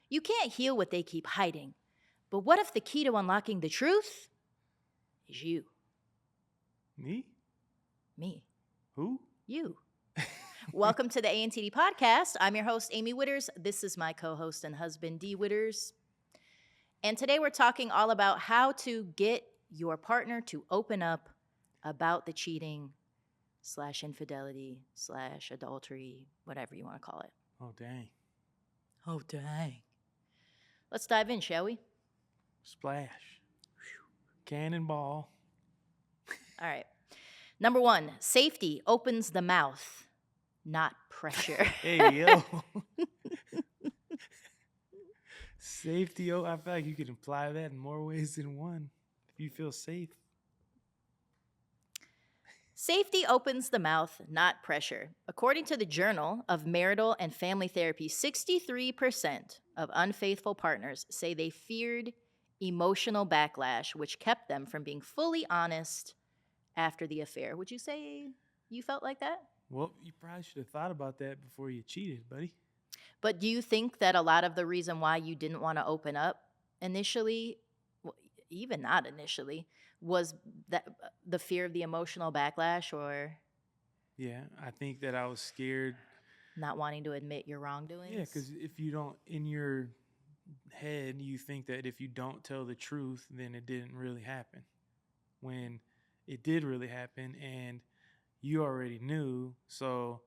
You can't heal what they keep hiding. But what if the key to unlocking the truth is you? Me? Me. Who? You. Welcome to the Amee and D podcast. I'm your host, Amee Witters. This is my co-host and husband, D. Witters. And today we're talking all about how to get your partner to open up about the cheating / infidelity / adultery, whatever you want to call it. Oh, dang. Oh, dang. Let's dive in, shall we? Splash. Whew. Cannonball. All right. Number 1, safety opens the mouth, not pressure. Hey, yo. Safety. Oh, I feel like you could imply that in more ways than one. If you feel safe. Safety opens the mouth, not pressure. According to the Journal of Marital and Family Therapy, 63% of unfaithful partners say they feared emotional backlash, which kept them from being fully honest after the affair. Would you say you felt like that? Well, you probably should have thought about that before you cheated, buddy. But do you think that a lot of the reason why you didn't want to open up initially, even not initially, was that the fear of the emotional backlash or Yeah, I think that I was scared. not wanting to admit your wrongdoings? Yeah, because if you don't, in your head, you think that if you don't tell the truth, then it didn't really happen. When it did really happen and you already knew, so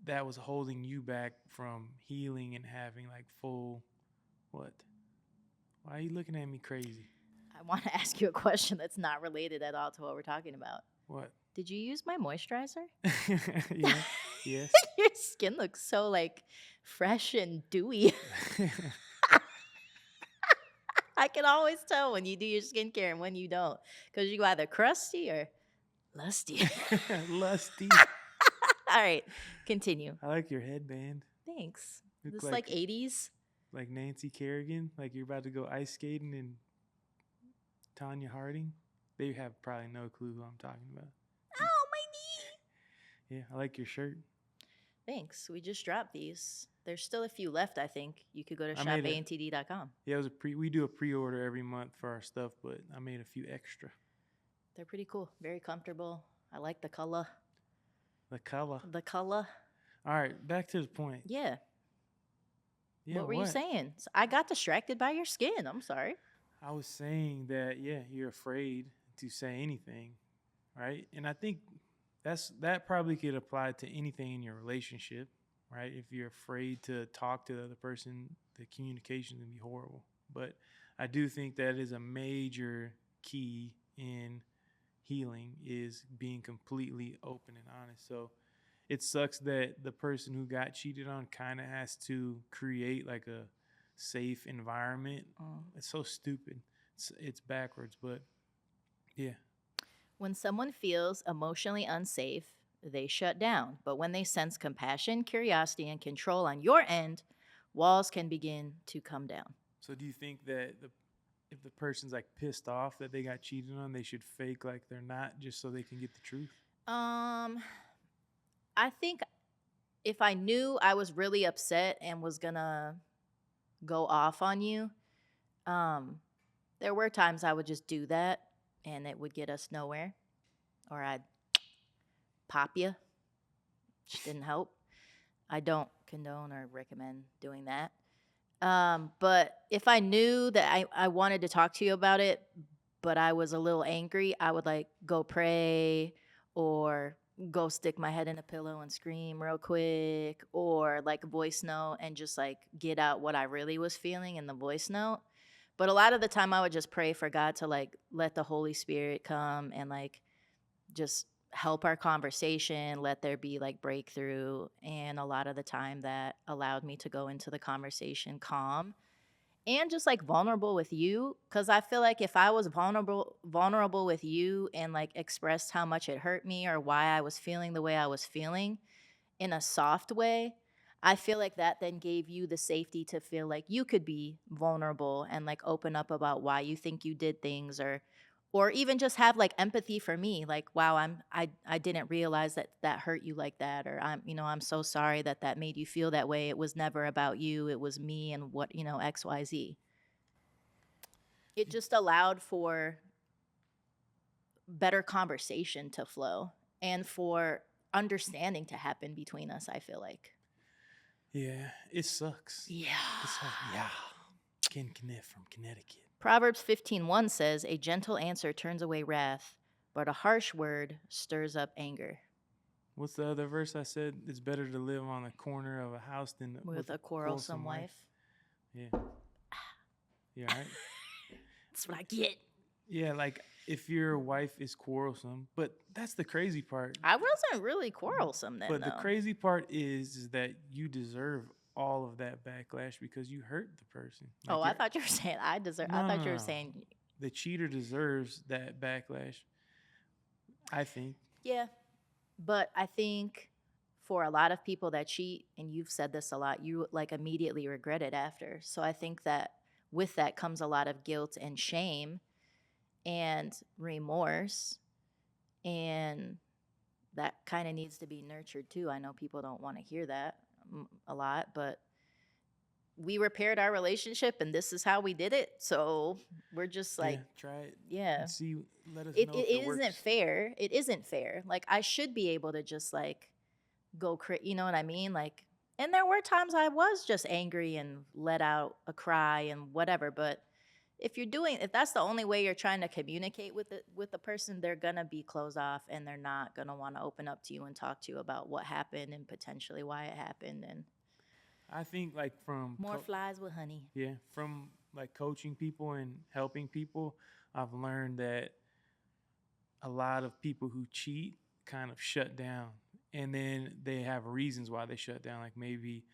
that was holding you back from healing and having like full, what? Why are you looking at me crazy? I want to ask you a question that's not related at all to what we're talking about. What? Did you use my moisturizer? Yeah. Yes. Your skin looks so like fresh and dewy. I can always tell when you do your skincare and when you don't, because you either crusty or lusty. Lusty. All right, continue. I like your headband. Thanks. Look This like 80s. Like Nancy Kerrigan, like you're about to go ice skating, and Tanya Harding. They have probably no clue who I'm talking about. Oh, my knee. Yeah, I like your shirt. Thanks. We just dropped these. There's still a few left, I think. You could go to I made shopantd.com. Yeah, it was we do a pre-order every month for our stuff, but I made a few extra. They're pretty cool. Very comfortable. I like the color. The color. The color. All right, back to the point. Yeah. Yeah, What were you saying? So I got distracted by your skin. I'm sorry. I was saying that, yeah, you're afraid to say anything, right? And I think that probably could apply to anything in your relationship, right? If you're afraid to talk to the other person, the communication can be horrible. But I do think that is a major key in healing, is being completely open and honest. So it sucks that the person who got cheated on kind of has to create like a safe environment. It's so stupid. It's backwards, but yeah. When someone feels emotionally unsafe, they shut down. But when they sense compassion, curiosity, and control on your end, walls can begin to come down. So do you think that if the person's like pissed off that they got cheated on, they should fake like they're not just so they can get the truth? I think if I knew I was really upset and was gonna go off on you, there were times I would just do that and it would get us nowhere. Or I'd pop you, which didn't help. I don't condone or recommend doing that. But if I knew that I wanted to talk to you about it, but I was a little angry, I would like go pray or go stick my head in a pillow and scream real quick, or like a voice note and just like get out what I really was feeling in the voice note. But a lot of the time I would just pray for God to like let the Holy Spirit come and like just help our conversation, let there be like breakthrough. And a lot of the time that allowed me to go into the conversation calm and just like vulnerable with you. Cause I feel like if I was vulnerable with you and like expressed how much it hurt me or why I was feeling the way I was feeling in a soft way, I feel like that then gave you the safety to feel like you could be vulnerable and like open up about why you think you did things, or even just have like empathy for me, like, wow, I didn't realize that that hurt you like that, or I'm so sorry that that made you feel that way. It was never about you, it was me and what, XYZ. It just allowed for better conversation to flow and for understanding to happen between us, I feel like. Yeah, it sucks. Yeah. It's hard. Yeah. Ken Kniff from Connecticut. Proverbs 15:1 says, "A gentle answer turns away wrath, but a harsh word stirs up anger." What's the other verse I said? It's better to live on the corner of a house than With a quarrelsome wife. Yeah. Yeah, right? That's what I get. Yeah, like if your wife is quarrelsome, but that's the crazy part. I wasn't really quarrelsome then, But the though. crazy part is that you deserve all of that backlash because you hurt the person. Oh, I thought you were saying I deserve. I thought you were saying, the cheater deserves that backlash. I think. yeah, but I think for a lot of people that cheat, and you've said this a lot, you like immediately regret it after. So I think that with that comes a lot of guilt and shame and remorse, and that kind of needs to be nurtured too. I know people don't want to hear that a lot, but we repaired our relationship and this is how we did it. So we're just like, try it. yeah. And see, let us It, know it, if it it isn't works. fair. It isn't fair. Like, I should be able to just like go you know what I mean? Like, and there were times I was just angry and let out a cry and whatever, but if that's the only way you're trying to communicate with the person, they're gonna be closed off and they're not gonna want to open up to you and talk to you about what happened and potentially why it happened. And I think like from more flies with honey. Yeah, from like coaching people and helping people, I've learned that a lot of people who cheat kind of shut down, and then they have reasons why they shut down. Like maybe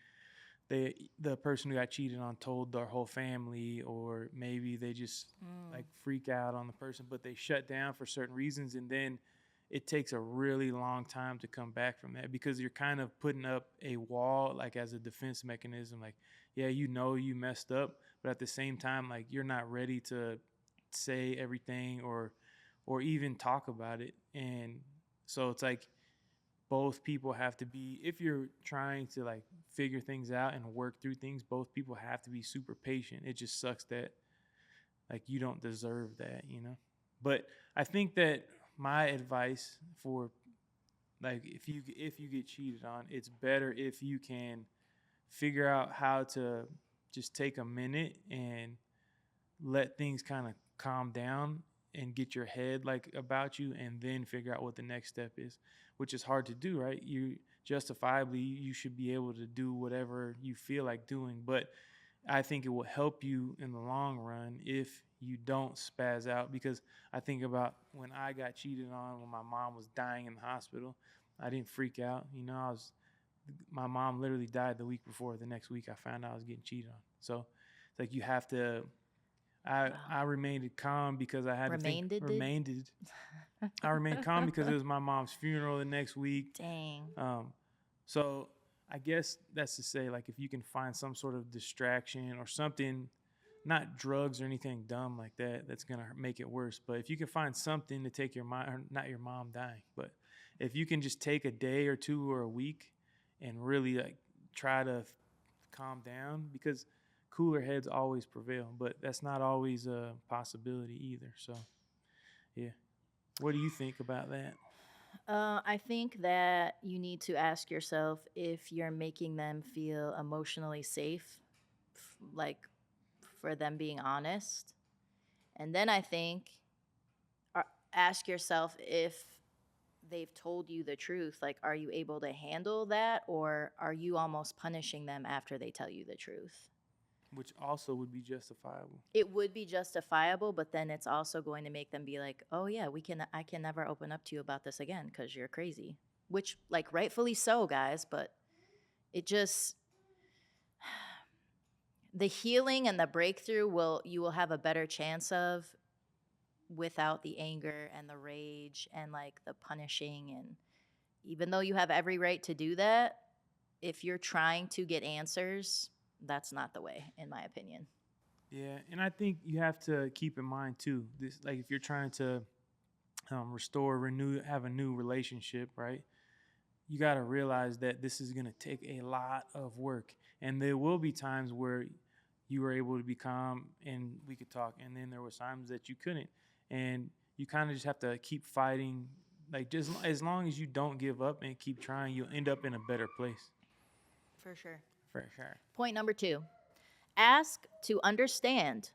the person who got cheated on told their whole family, or maybe they just like freak out on the person, but they shut down for certain reasons, and then it takes a really long time to come back from that because you're kind of putting up a wall like as a defense mechanism. Like, yeah, you know you messed up, but at the same time, like you're not ready to say everything or even talk about it. And so it's like both people have to be, if you're trying to like figure things out and work through things, both people have to be super patient. It just sucks that like you don't deserve that, you know. But I think that my advice for like if you get cheated on, it's better if you can figure out how to just take a minute and let things kind of calm down and get your head like about you, and then figure out what the next step is, which is hard to do, right? You justifiably you should be able to do whatever you feel like doing, but I think it will help you in the long run if you don't spaz out. Because I think about when I got cheated on when my mom was dying in the hospital, I didn't freak out. You know, my mom literally died the week before. The next week I found out I was getting cheated on. So it's like you have to. I remained calm because I had to think. I remained calm because it was my mom's funeral the next week. Dang. So I guess that's to say, like, if you can find some sort of distraction or something, not drugs or anything dumb like that, that's gonna make it worse. But if you can find something to take your mind, or not your mom dying, but if you can just take a day or two or a week and really like try to calm down, because cooler heads always prevail, but that's not always a possibility either. So, yeah. What do you think about that? I think that you need to ask yourself if you're making them feel emotionally safe, like for them being honest. And then I think ask yourself if they've told you the truth. Like, are you able to handle that? Or are you almost punishing them after they tell you the truth? Which also would be justifiable. It would be justifiable, but then it's also going to make them be like, "Oh yeah, I can never open up to you about this again cuz you're crazy." Which, like, rightfully so, guys, but it just the healing and the breakthrough you will have a better chance of without the anger and the rage and like the punishing. And even though you have every right to do that, if you're trying to get answers, that's not the way, in my opinion. Yeah, and I think you have to keep in mind too. This, like, if you're trying to restore, renew, have a new relationship, right? You got to realize that this is going to take a lot of work, and there will be times where you were able to be calm and we could talk, and then there were times that you couldn't, and you kind of just have to keep fighting. Like, just as long as you don't give up and keep trying, you'll end up in a better place. For sure. For sure. Point number 2. Ask to understand,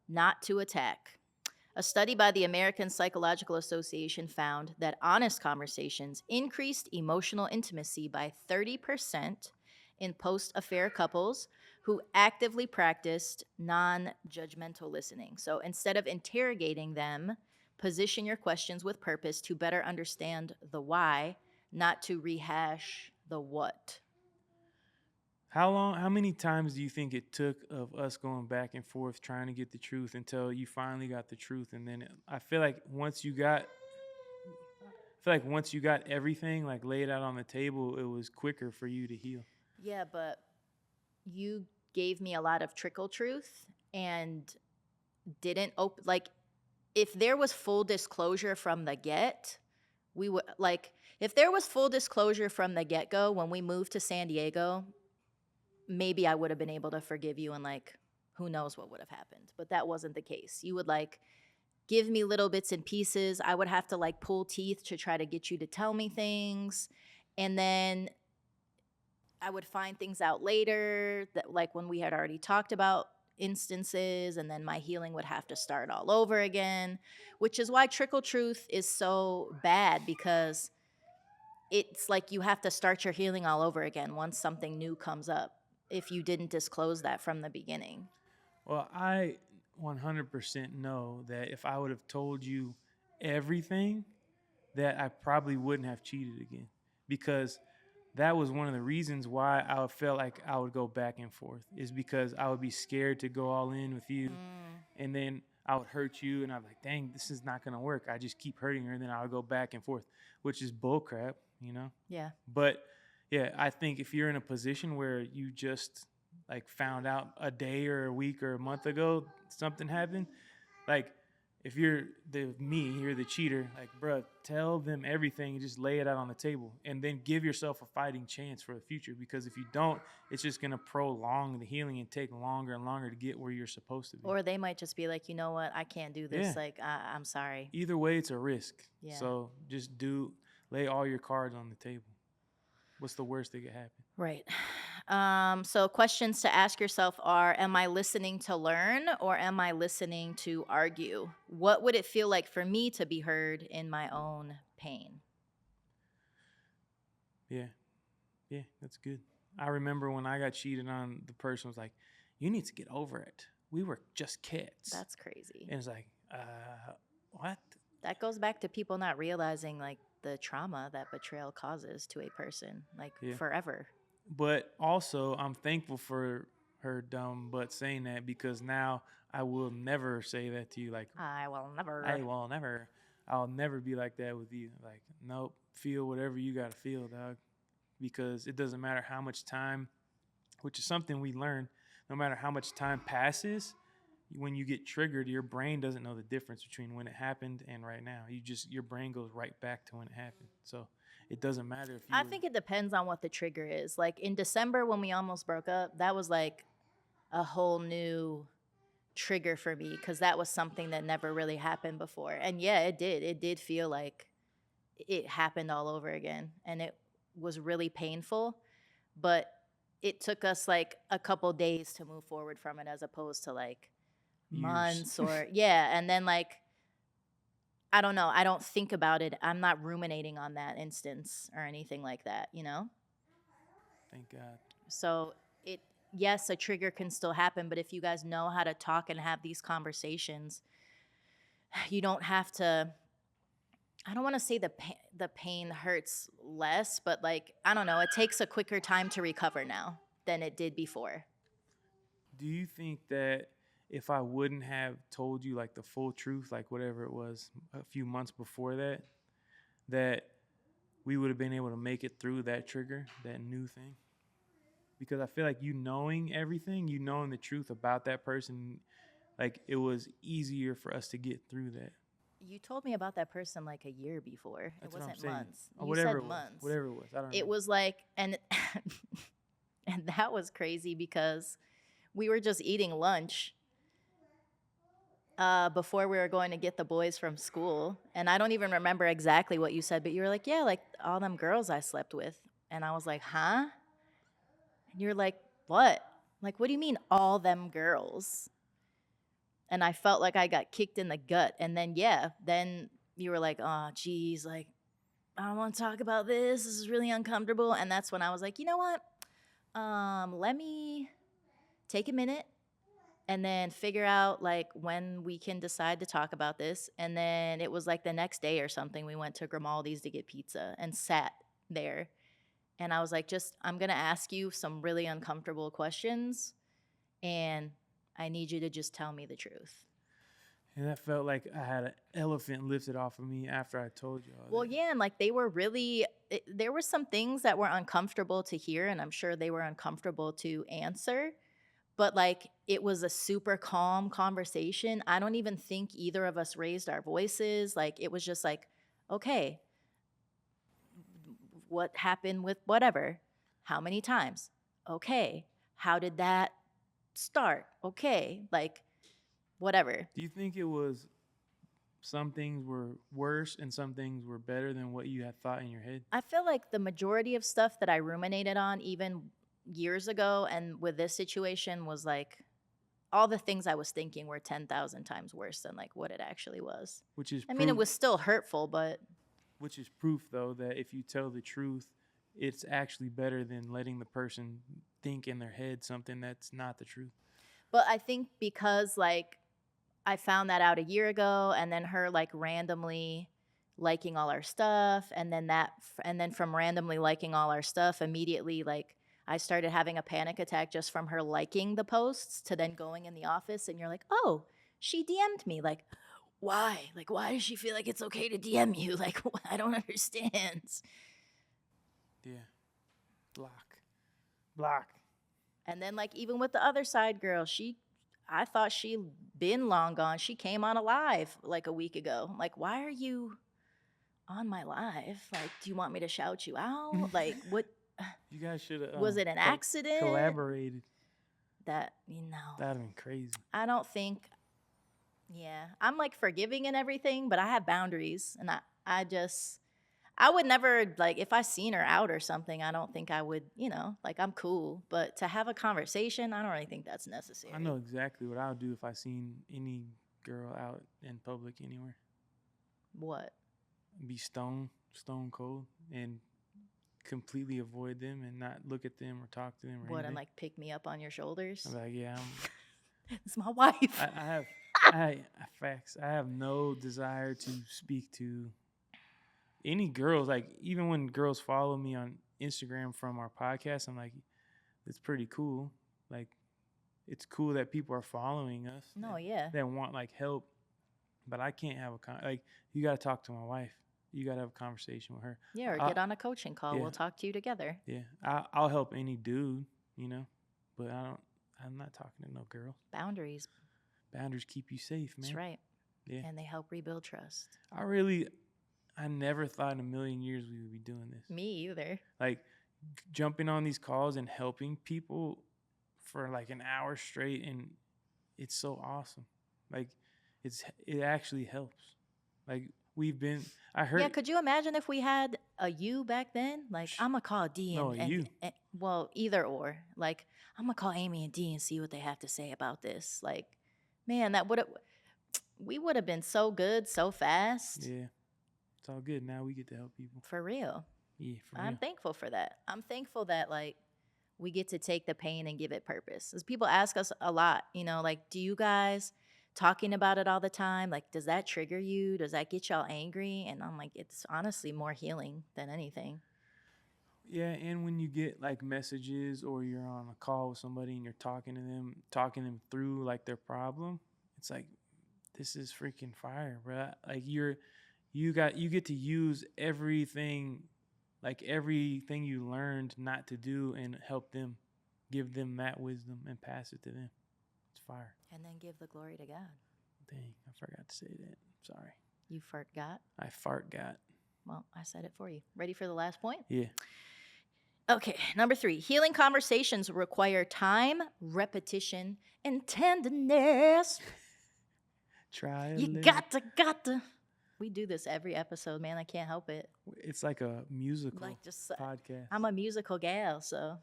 not to attack. A study by the American Psychological Association found that honest conversations increased emotional intimacy by 30% in post affair couples who actively practiced non judgmental listening. So instead of interrogating them, position your questions with purpose to better understand the why, not to rehash the what. How many times do you think it took of us going back and forth trying to get the truth until you finally got the truth? And then I feel like once you got everything like laid out on the table, it was quicker for you to heal. Yeah, but you gave me a lot of trickle truth and didn't open, like, if there was full disclosure from the get, we would, like, if there was full disclosure from the get go when we moved to San Diego, maybe I would have been able to forgive you and, like, who knows what would have happened. But that wasn't the case. You would, like, give me little bits and pieces. I would have to, like, pull teeth to try to get you to tell me things. And then I would find things out later that, like, when we had already talked about instances, and then my healing would have to start all over again, which is why trickle truth is so bad, because it's like you have to start your healing all over again once something new comes up if you didn't disclose that from the beginning. Well, I 100% know that if I would have told you everything, that I probably wouldn't have cheated again, because that was one of the reasons why I felt like I would go back and forth, is because I would be scared to go all in with you, and then I would hurt you, and I'm like, dang, this is not gonna work. I just keep hurting her, and then I would go back and forth, which is bullcrap, you know. Yeah. But yeah, I think if you're in a position where you just like found out a day or a week or a month ago something happened, like, if you're you're the cheater, like, bruh, tell them everything and just lay it out on the table, and then give yourself a fighting chance for the future, because if you don't, it's just gonna prolong the healing and take longer and longer to get where you're supposed to be. Or they might just be like, you know what, I can't do this. Yeah. Like, I'm sorry. Either way, it's a risk. Yeah. So just lay all your cards on the table. What's the worst that could happen? Right. So questions to ask yourself are, am I listening to learn, or am I listening to argue? What would it feel like for me to be heard in my own pain? Yeah. Yeah, that's good. I remember when I got cheated on, the person was like, you need to get over it. We were just kids. That's crazy. And it's like, what? That goes back to people not realizing, like, the trauma that betrayal causes to a person, like, Yeah. forever. But also, I'm thankful for her dumb butt saying that, because now I will never say that to you. Like, I will never. I'll never be like that with you. Like, nope, feel whatever you got to feel, dog. Because it doesn't matter how much time, which is something we learned, no matter how much time passes, when you get triggered, your brain doesn't know the difference between when it happened and right now. Your brain goes right back to when it happened. So it doesn't matter if you. I think it depends on what the trigger is. Like, in December when we almost broke up, that was like a whole new trigger for me, because that was something that never really happened before. And yeah, it did. It did feel like it happened all over again. And it was really painful. But it took us like a couple days to move forward from it, as opposed to like Years. months or yeah. And then, like, I don't know, I don't think about it. I'm not ruminating on that instance or anything like that, you know? Thank God. So yes, a trigger can still happen, but if you guys know how to talk and have these conversations, you don't have to. I don't want to say the pain hurts less, but, like, I don't know, it takes a quicker time to recover now than it did before. Do you think that if I wouldn't have told you like the full truth, like whatever it was a few months before that, that we would have been able to make it through that trigger, that new thing? because I feel like you knowing everything, you knowing the truth about that person, like it was easier for us to get through that. You told me about that person like a year before. It That's what I'm wasn't saying. months. Or You whatever said it was. months. Whatever it was. I don't It remember. was like, and and that was crazy because we were just eating lunch before we were going to get the boys from school. And I don't even remember exactly what you said, but you were like, yeah, like all them girls I slept with. And I was like, huh? And you're like, what? Like, what do you mean, all them girls? And I felt like I got kicked in the gut. And then, yeah, then you were like, oh, geez, like, I don't want to talk about this. This is really uncomfortable. And that's when I was like, you know what? Let me take a minute and then figure out like when we can decide to talk about this. And then it was like the next day or something, we went to Grimaldi's to get pizza and sat there. And I was like, I'm going to ask you some really uncomfortable questions. And I need you to just tell me the truth. And that felt like I had an elephant lifted off of me after I told you all Well, that. yeah, and like they were really, there were some things that were uncomfortable to hear, and I'm sure they were uncomfortable to answer. But like it was a super calm conversation. I don't even think either of us raised our voices. Like it was just like, okay, what happened with whatever? How many times? Okay. How did that start? Okay. Like whatever. Do you think it was some things were worse and some things were better than what you had thought in your head? I feel like the majority of stuff that I ruminated on even years ago and with this situation was like all the things I was thinking were 10,000 times worse than like what it actually was. Which is I mean, it proof. was still hurtful, but Which is proof, though, that if you tell the truth, it's actually better than letting the person think in their head something that's not the truth. I think because like I found that out a year ago and then her like randomly liking all our stuff and then from randomly liking all our stuff immediately like I started having a panic attack just from her liking the posts to then going in the office and you're like, "Oh, she DM'd me." Like, why? Like why does she feel like it's okay to DM you? Like I don't understand. Yeah. Block. Block. And then like even with the other side girl, I thought she been long gone. She came on a live like a week ago. Like, why are you on my live? Like, do you want me to shout you out? Like, what You guys should have was it an accident? collaborated. That That'd have been crazy. I don't think. Yeah, I'm like forgiving and everything, but I have boundaries, and I would never like if I seen her out or something. I don't think I would, like I'm cool. But to have a conversation, I don't really think that's necessary. I know exactly what I would do if I seen any girl out in public anywhere. What? Be stone cold, and completely avoid them and not look at them or talk to them or What? And anything. like pick me up on your shoulders? I'm like, yeah, It's my wife. I have, facts. I have no desire to speak to any girls. Like even when girls follow me on Instagram from our podcast, I'm like, it's pretty cool. Like, it's cool that people are following us. No, yeah. That want like help, but I can't have like. You got to talk to my wife. You got to have a conversation with her. Yeah, or get on a coaching call. Yeah. We'll talk to you together. Yeah, I'll help any dude, but I'm not talking to no girl. Boundaries. Boundaries keep you safe, man. That's right. Yeah. And they help rebuild trust. I never thought in a million years we would be doing this. Me either. Like jumping on these calls and helping people for like an hour straight, and it's so awesome. Like it actually helps. Like I heard. Yeah, could you imagine if we had a you back then? Like, I'm going to call D No, you. well, either or. Like, I'm going to call Amee and D and see what they have to say about this. Like, man, we would have been so good so fast. Yeah. It's all good. Now we get to help people. For real. Yeah, for real. I'm thankful for that. I'm thankful that, like, we get to take the pain and give it purpose. As people ask us a lot, like, do you guys talking about it all the time, like, does that trigger you? Does that get y'all angry? And I'm like, it's honestly more healing than anything. Yeah, and when you get like messages or you're on a call with somebody and you're talking them through like their problem, it's like, this is freaking fire, bro. Like you get to use everything you learned not to do and help them. give them that wisdom and pass it to them. It's fire. And then give the glory to God. Dang, I forgot to say that. Sorry. You forgot? I fart got. Well, I said it for you. Ready for the last point? Yeah. Okay, number 3. Healing conversations require time, repetition, and tenderness. Try a You little. got to. We do this every episode, man. I can't help it. It's like a musical Like just, podcast. I'm a musical gal, so. All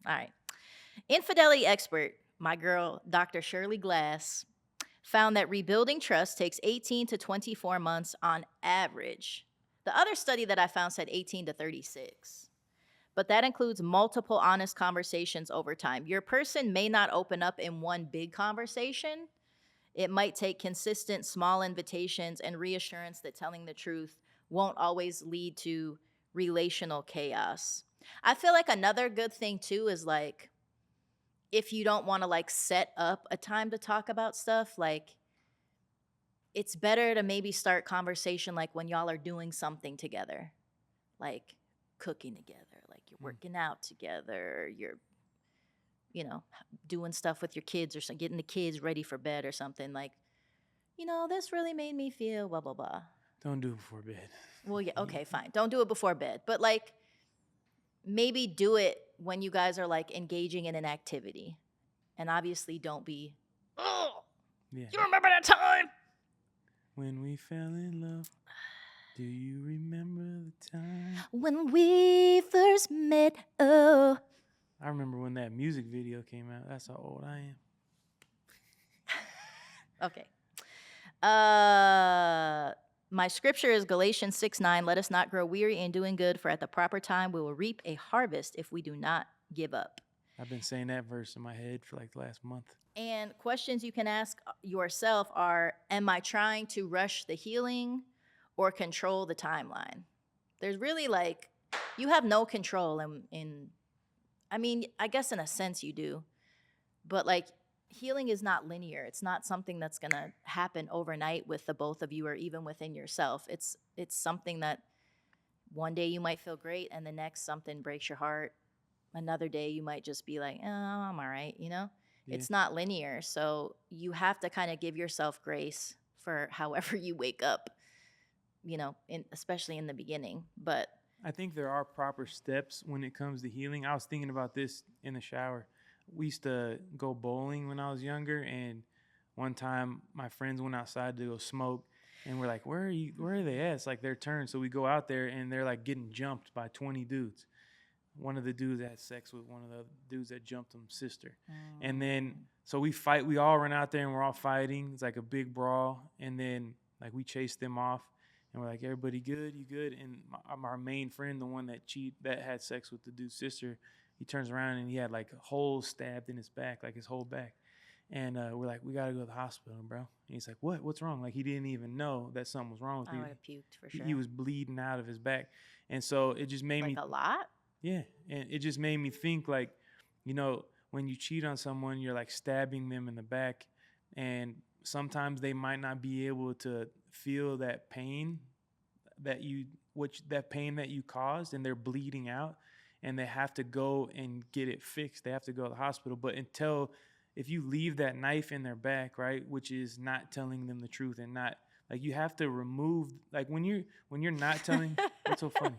right. Infidelity expert, my girl, Dr. Shirley Glass, found that rebuilding trust takes 18 to 24 months on average. The other study that I found said 18 to 36. But that includes multiple honest conversations over time. Your person may not open up in one big conversation. It might take consistent small invitations and reassurance that telling the truth won't always lead to relational chaos. I feel like another good thing too is like, if you don't want to like set up a time to talk about stuff, like it's better to maybe start conversation like when y'all are doing something together, like cooking together, like you're working out together, you're, doing stuff with your kids or getting the kids ready for bed or something. Like, this really made me feel blah, blah, blah. Don't do it before bed. Well, yeah, okay, fine. Don't do it before bed. But like maybe do it when you guys are like engaging in an activity. And obviously don't be, oh, Yeah. you remember that time? When we fell in love, do you remember the time? When we first met, oh. I remember when that music video came out. That's how old I am. Okay. My scripture is Galatians 6:9. Let us not grow weary in doing good, for at the proper time we will reap a harvest if we do not give up. I've been saying that verse in my head for like the last month. And questions you can ask yourself are, am I trying to rush the healing or control the timeline? There's really like, you have no control I mean, I guess in a sense you do, but like healing is not linear. It's not something that's going to happen overnight with the both of you or even within yourself. It's something that one day you might feel great and the next something breaks your heart. Another day you might just be like, oh, I'm all right, Yeah. It's not linear. So you have to kind of give yourself grace for however you wake up, especially in the beginning. But I think there are proper steps when it comes to healing. I was thinking about this in the shower. We used to go bowling when I was younger, and one time my friends went outside to go smoke, and we're like, where are they at? It's like their turn. So we go out there, and they're like getting jumped by 20 dudes. One of the dudes had sex with one of the dudes that jumped him sister. And then, so we fight. We all run out there, and we're all fighting. It's like a big brawl. And then, like, we chase them off. And we're like, everybody good? You good? And our main friend, the one that had sex with the dude's sister, he turns around and he had like a hole stabbed in his back, like his whole back. And we're like, we got to go to the hospital, bro. And he's like, what? What's wrong? Like, he didn't even know that something was wrong with him. I would have puked for sure. He was bleeding out of his back. And so it just made me. Like a lot? Yeah. And it just made me think like, when you cheat on someone, you're like stabbing them in the back. And sometimes they might not be able to feel that pain that you caused, and they're bleeding out, and they have to go and get it fixed. They have to go to the hospital. But if you leave that knife in their back, right, which is not telling them the truth, and not like, you have to remove, like when you're not telling. What's so funny?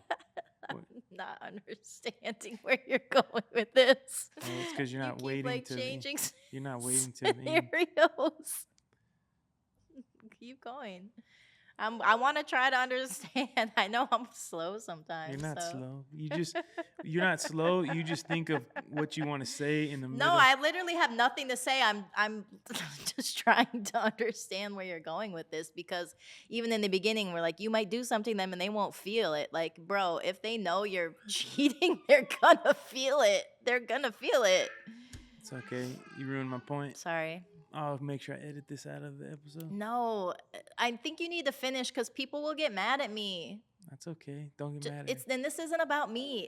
What? Not understanding where you're going with this. Oh, it's because you're not waiting like to changing you're not waiting to the end. scenarios. Keep going. I want to try to understand. I know I'm slow sometimes. You're not slow. You're not slow. You just think of what you want to say in the middle. No, I literally have nothing to say. I'm just trying to understand where you're going with this, because even in the beginning, we're like, you might do something to them and they won't feel it. Like, bro, if they know you're cheating, they're gonna feel it. They're gonna feel it. It's okay. You ruined my point. Sorry. I'll make sure I edit this out of the episode. No, I think you need to finish because people will get mad at me. That's okay. Don't get mad at me. Then this isn't about me.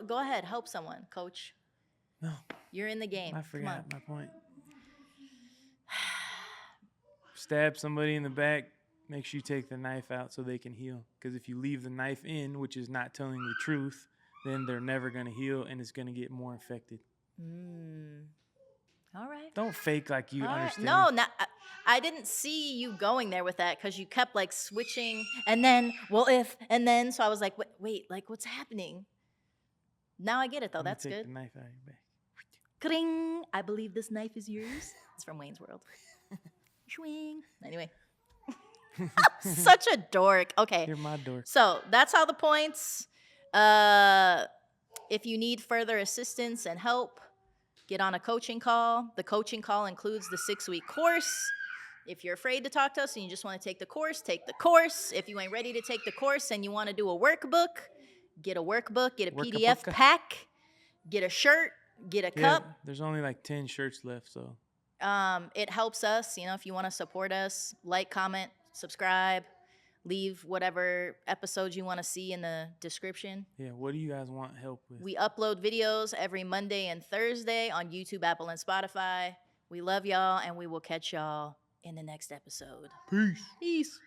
Go ahead, help someone, coach. No. You're in the game. I forgot my point. Stab somebody in the back. Make sure you take the knife out so they can heal. Because if you leave the knife in, which is not telling the truth, then they're never going to heal and it's going to get more infected. All right. Don't fake like you All right. understand. No, I didn't see you going there with that because you kept like switching and then, well, if, and then. So I was like, wait, like what's happening? Now I get it though. Let me That's take good. the knife out of your back. Kring! I believe this knife is yours. It's from Wayne's World. Swing. Anyway. Such a dork. Okay. You're my dork. So that's how the points. If you need further assistance and help, get on a coaching call. The coaching call includes the 6-week course. If you're afraid to talk to us and you just want to take the course, take the course. If you ain't ready to take the course and you want to do a workbook, get a workbook, get a PDF pack, get a shirt, get a cup. There's only like 10 shirts left, so. It helps us, if you want to support us, like, comment, subscribe, leave whatever episodes you want to see in the description. Yeah, what do you guys want help with? We upload videos every Monday and Thursday on YouTube, Apple, and Spotify. We love y'all, and we will catch y'all in the next episode. Peace. Peace.